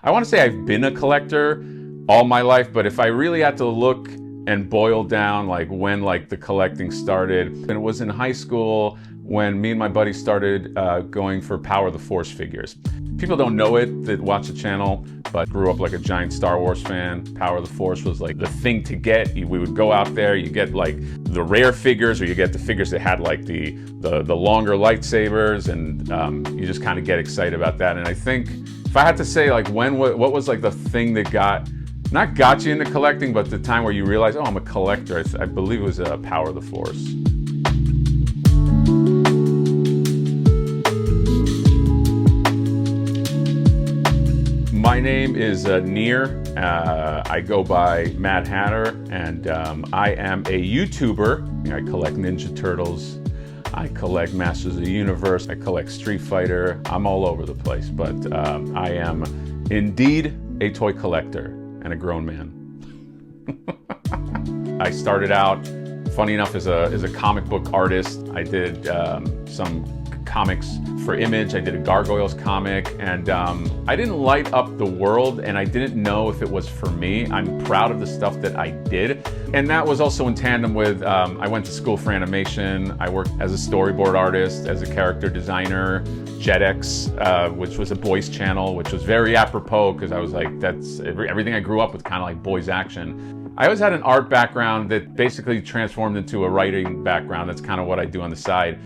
I want to say I've been a collector all my life, but if I really had to look and boil down like when like the collecting started, and it was in high school when me and my buddy started going for Power of the Force figures. People don't know it that watch the channel, but grew up like a giant Star Wars fan. Power of the Force was like the thing to get. We would go out there, you get like the rare figures, or you get the figures that had like the longer lightsabers, and you just kind of get excited about that. And I think if I had to say like what was like the thing that not got you into collecting, but the time where you realize, oh, I'm a collector, I believe it was Power of the Force. My name is Near. I go by Mad Hatter, and I am a YouTuber. I collect Ninja Turtles. I collect Masters of the Universe. I collect Street Fighter. I'm all over the place, but I am indeed a toy collector and a grown man. I started out, funny enough, as a comic book artist. I did some comics for Image. I did a Gargoyles comic, and I didn't light up the world, and I didn't know if it was for me. I'm proud of the stuff that I did, and that was also in tandem with I went to school for animation. I worked as a storyboard artist, as a character designer, Jetix, which was a boys channel, which was very apropos because I was like, that's everything I grew up with, kind of like boys action. I always had an art background that basically transformed into a writing background. That's kind of what I do on the side.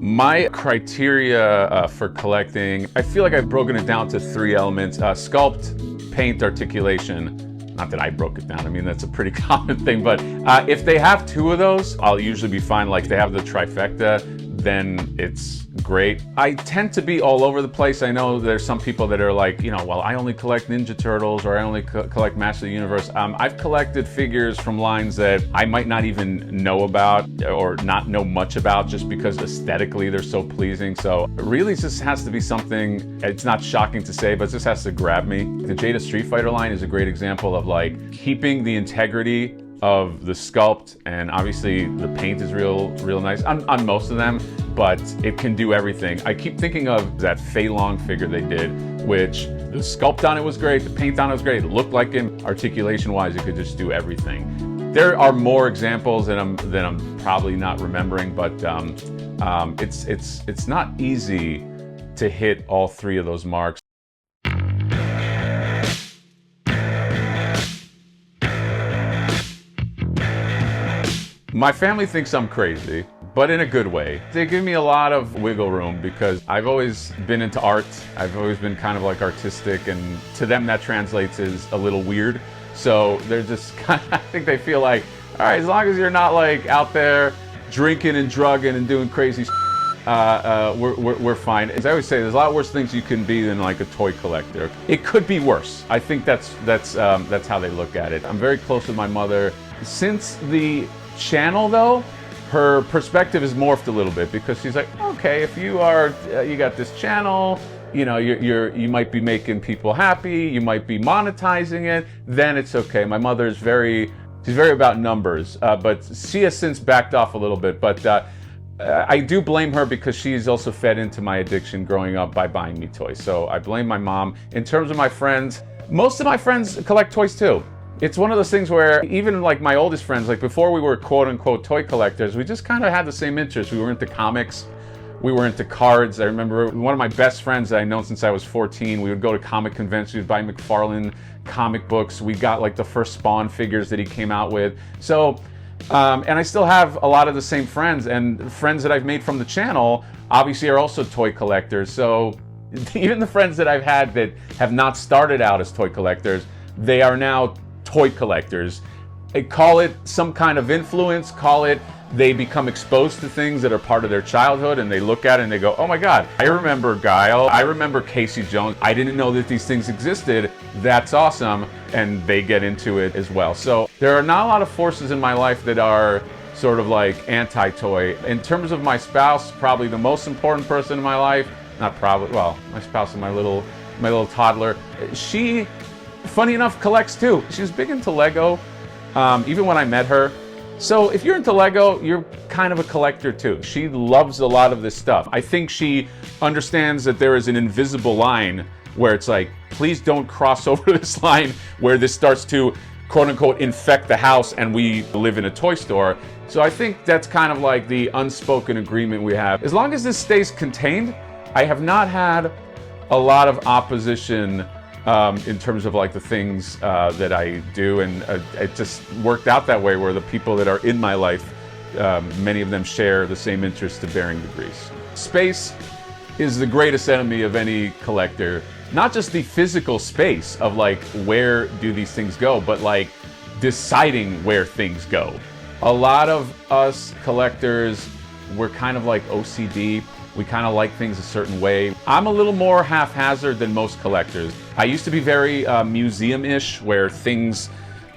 My criteria for collecting, I feel like I've broken it down to 3 elements: sculpt, paint, articulation. Not that I broke it down, I mean, that's a pretty common thing, but if they have 2 of those, I'll usually be fine. Like, if they have the trifecta, then it's great. I tend to be all over the place. I know there's some people that are like, you know, well, I only collect Ninja Turtles, or I only collect Masters of the Universe. I've collected figures from lines that I might not even know about or not know much about, just because aesthetically they're so pleasing. So it really just has to be something, it's not shocking to say, but it just has to grab me. The Jada Street Fighter line is a great example of like keeping the integrity of the sculpt, and obviously the paint is real nice on most of them, but it can do everything. I keep thinking of that Fei Long figure they did, which the sculpt on it was great, the paint on it was great, it looked like him. Articulation wise, it could just do everything. There are more examples that I'm probably not remembering, but it's not easy to hit all 3 of those marks. My family thinks I'm crazy, but in a good way. They give me a lot of wiggle room because I've always been into art. I've always been kind of like artistic, and to them that translates as a little weird. So they're just kind of, I think they feel like, all right, as long as you're not like out there drinking and drugging and doing crazy we're fine. As I always say, there's a lot worse things you can be than like a toy collector. It could be worse. I think that's how they look at it. I'm very close with my mother. Since the channel though, her perspective has morphed a little bit, because she's like, okay, if you got this channel, you know, you might be making people happy, you might be monetizing it, then it's okay. My mother is she's very about numbers, but she has since backed off a little bit, but I do blame her because she's also fed into my addiction growing up by buying me toys. So I blame my mom. In terms of my friends, most of my friends collect toys too. It's one of those things where even like my oldest friends, like before we were quote unquote toy collectors, we just kind of had the same interests. We were into comics, we were into cards. I remember one of my best friends that I've known since I was 14, we would go to comic conventions, we'd buy McFarlane comic books. We got like the first Spawn figures that he came out with. So, and I still have a lot of the same friends, and friends that I've made from the channel obviously are also toy collectors. So even the friends that I've had that have not started out as toy collectors, they are now toy collectors. Call it some kind of influence, call it they become exposed to things that are part of their childhood, and they look at it and they go, oh my God, I remember Guile, I remember Casey Jones, I didn't know that these things existed, that's awesome, and they get into it as well. So there are not a lot of forces in my life that are sort of like anti-toy. In terms of my spouse, probably the most important person in my life, not probably, well, my spouse and my little toddler, she, funny enough, collects too. She's big into Lego, even when I met her. So if you're into Lego, you're kind of a collector too. She loves a lot of this stuff. I think she understands that there is an invisible line where it's like, please don't cross over this line where this starts to quote unquote infect the house and we live in a toy store. So I think that's kind of like the unspoken agreement we have. As long as this stays contained, I have not had a lot of opposition in terms of like the things that I do, and it just worked out that way where the people that are in my life, many of them share the same interests to varying degrees. Space is the greatest enemy of any collector. Not just the physical space of like where do these things go, but like deciding where things go. A lot of us collectors, we're kind of like OCD. We kind of like things a certain way. I'm a little more haphazard than most collectors. I used to be very museum-ish, where things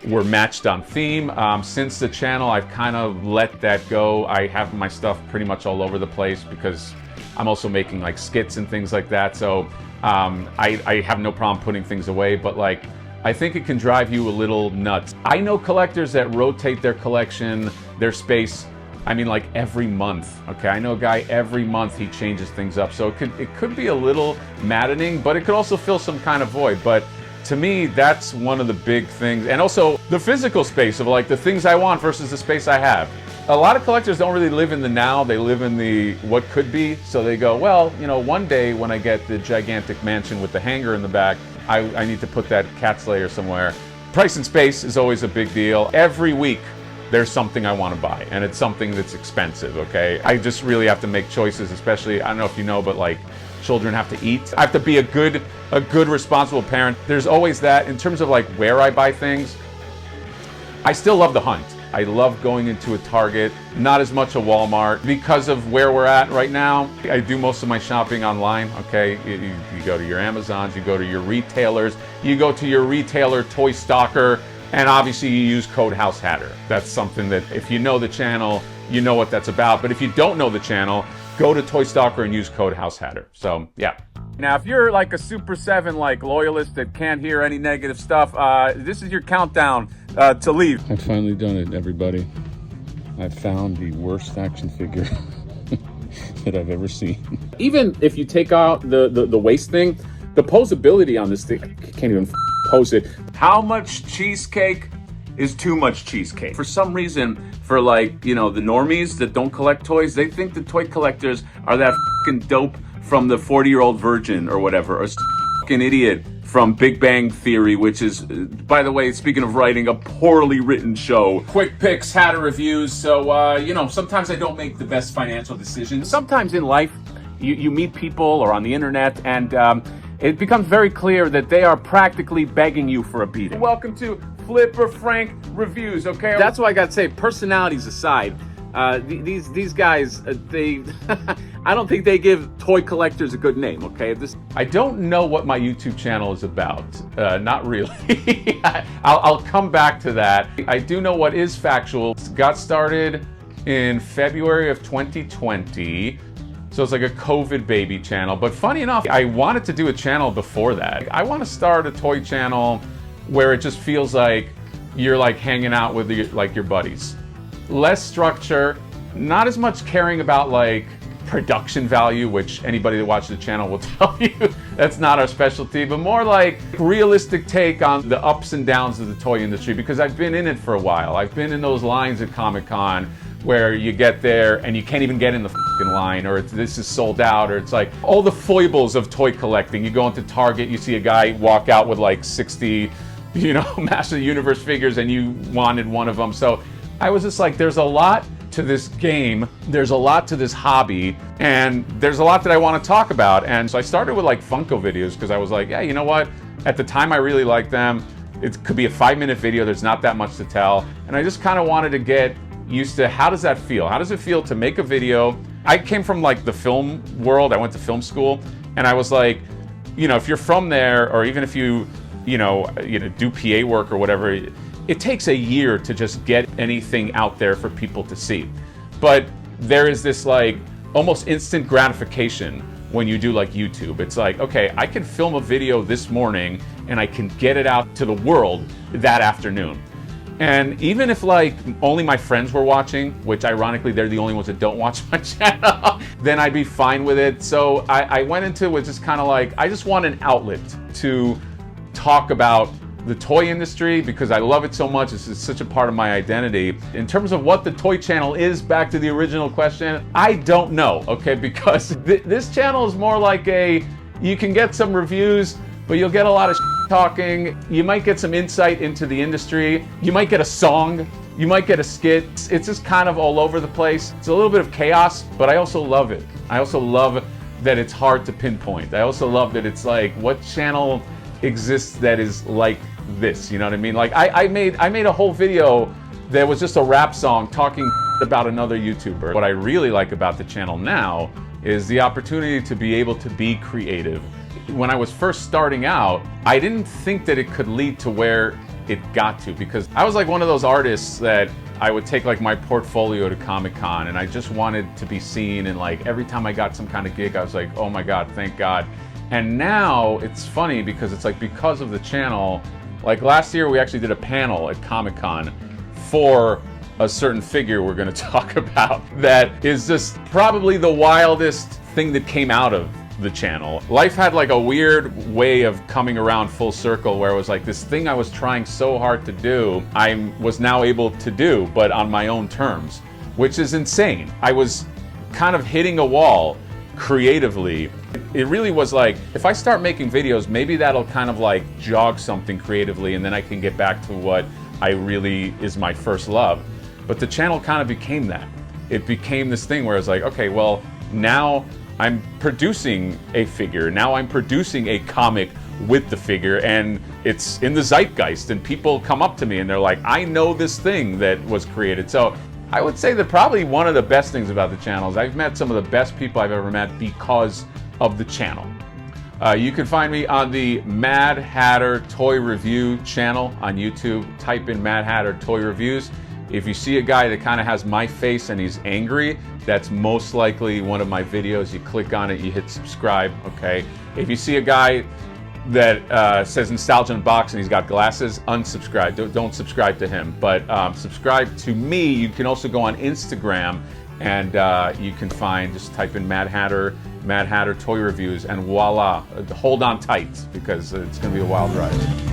were matched on theme. Since the channel, I've kind of let that go. I have my stuff pretty much all over the place because I'm also making like skits and things like that. So I have no problem putting things away, but like, I think it can drive you a little nuts. I know collectors that rotate their collection, their space, I mean like every month, okay? I know a guy every month he changes things up. So it could be a little maddening, but it could also fill some kind of void. But to me, that's one of the big things. And also the physical space of like the things I want versus the space I have. A lot of collectors don't really live in the now, they live in the what could be. So they go, well, you know, one day when I get the gigantic mansion with the hangar in the back, I need to put that cat's lair somewhere. Price and space is always a big deal. Every week, there's something I want to buy, and it's something that's expensive, okay? I just really have to make choices, especially, I don't know if you know, but like, children have to eat. I have to be a good responsible parent. There's always that. In terms of like where I buy things, I still love the hunt. I love going into a Target, not as much a Walmart because of where we're at right now. I do most of my shopping online, okay? You go to your Amazons, you go to your retailers, you go to your retailer toy stalker, and obviously you use code HouseHatter. That's something that if you know the channel, you know what that's about. But if you don't know the channel, go to Toy Stalker and use code HouseHatter. So yeah. Now, if you're like a Super 7 like loyalist that can't hear any negative stuff, this is your countdown to leave. I've finally done it, everybody. I've found the worst action figure that I've ever seen. Even if you take out the waist thing, the posability on this thing, I can't even pose it. How much cheesecake is too much cheesecake? For some reason, for like, you know, the normies that don't collect toys, they think the toy collectors are that fucking dope from the 40-year-old virgin or whatever, or fucking idiot from Big Bang Theory, which is, by the way, speaking of writing, a poorly written show. Quick picks, Hatter reviews. So, you know, sometimes I don't make the best financial decisions. Sometimes in life, you meet people or on the internet, and it becomes very clear that they are practically begging you for a beating. Welcome to Flipper Frank Reviews, okay? That's why I gotta say, personalities aside, these guys, they, I don't think they give toy collectors a good name, okay? I don't know what my YouTube channel is about. Not really. I'll come back to that. I do know what is factual. It got started in February of 2020. So it's like a COVID baby channel. But funny enough, I wanted to do a channel before that. I want to start a toy channel where it just feels like you're like hanging out with your buddies. Less structure, not as much caring about like production value, which anybody that watches the channel will tell you that's not our specialty, but more like realistic take on the ups and downs of the toy industry, because I've been in it for a while. I've been in those lines at Comic-Con where you get there and you can't even get in the fucking line, or this is sold out, or it's like all the foibles of toy collecting. You go into Target, you see a guy walk out with like 60, you know, Master of the Universe figures, and you wanted one of them. So I was just like, there's a lot to this game, there's a lot to this hobby, and there's a lot that I want to talk about. And so I started with like Funko videos because I was like, yeah, you know what? At the time I really liked them. It could be a 5-minute video, there's not that much to tell. And I just kind of wanted to get used to how does that feel? How does it feel to make a video? I came from like the film world, I went to film school, and I was like, you know, if you're from there, or even if you do PA work or whatever, it takes a year to just get anything out there for people to see. But there is this like almost instant gratification when you do like YouTube. It's like, okay, I can film a video this morning and I can get it out to the world that afternoon. And even if like only my friends were watching, which ironically they're the only ones that don't watch my channel, then I'd be fine with it. So I went into it with just kind of like, I just want an outlet to talk about the toy industry because I love it so much. It's such a part of my identity. In terms of what the toy channel is, back to the original question, I don't know, okay? Because this channel is more like you can get some reviews, but you'll get a lot of talking. You might get some insight into the industry. You might get a song. You might get a skit. It's just kind of all over the place. It's a little bit of chaos, but I also love it. I also love that it's hard to pinpoint. I also love that it's like, what channel exists that is like this, you know what I mean? Like I made a whole video that was just a rap song talking about another YouTuber. What I really like about the channel now is the opportunity to be able to be creative. When I was first starting out, I didn't think that it could lead to where it got to, because I was like one of those artists that I would take like my portfolio to Comic-Con and I just wanted to be seen, and like every time I got some kind of gig I was like, oh my God, thank God. And now it's funny because it's like, because of the channel, like last year we actually did a panel at Comic-Con for a certain figure we're going to talk about that is just probably the wildest thing that came out of the channel. Life had like a weird way of coming around full circle where it was like this thing I was trying so hard to do, I was now able to do, but on my own terms, which is insane. I was kind of hitting a wall creatively. It really was like, if I start making videos, maybe that'll kind of like jog something creatively and then I can get back to what I really is my first love. But the channel kind of became that. It became this thing where it's like, okay, well, now I'm producing a figure. Now I'm producing a comic with the figure, and it's in the zeitgeist, and people come up to me and they're like, I know this thing that was created. So I would say that probably one of the best things about the channel is I've met some of the best people I've ever met because of the channel. You can find me on the Mad Hatter Toy Review channel on YouTube. Type in Mad Hatter Toy Reviews. If you see a guy that kind of has my face and he's angry, that's most likely one of my videos. You click on it, you hit subscribe, okay? If you see a guy that says Nostalgia Unboxed and he's got glasses, unsubscribe. Don't subscribe to him, but subscribe to me. You can also go on Instagram and you can find, just type in Mad Hatter Toy Reviews, and voila, hold on tight because it's gonna be a wild ride.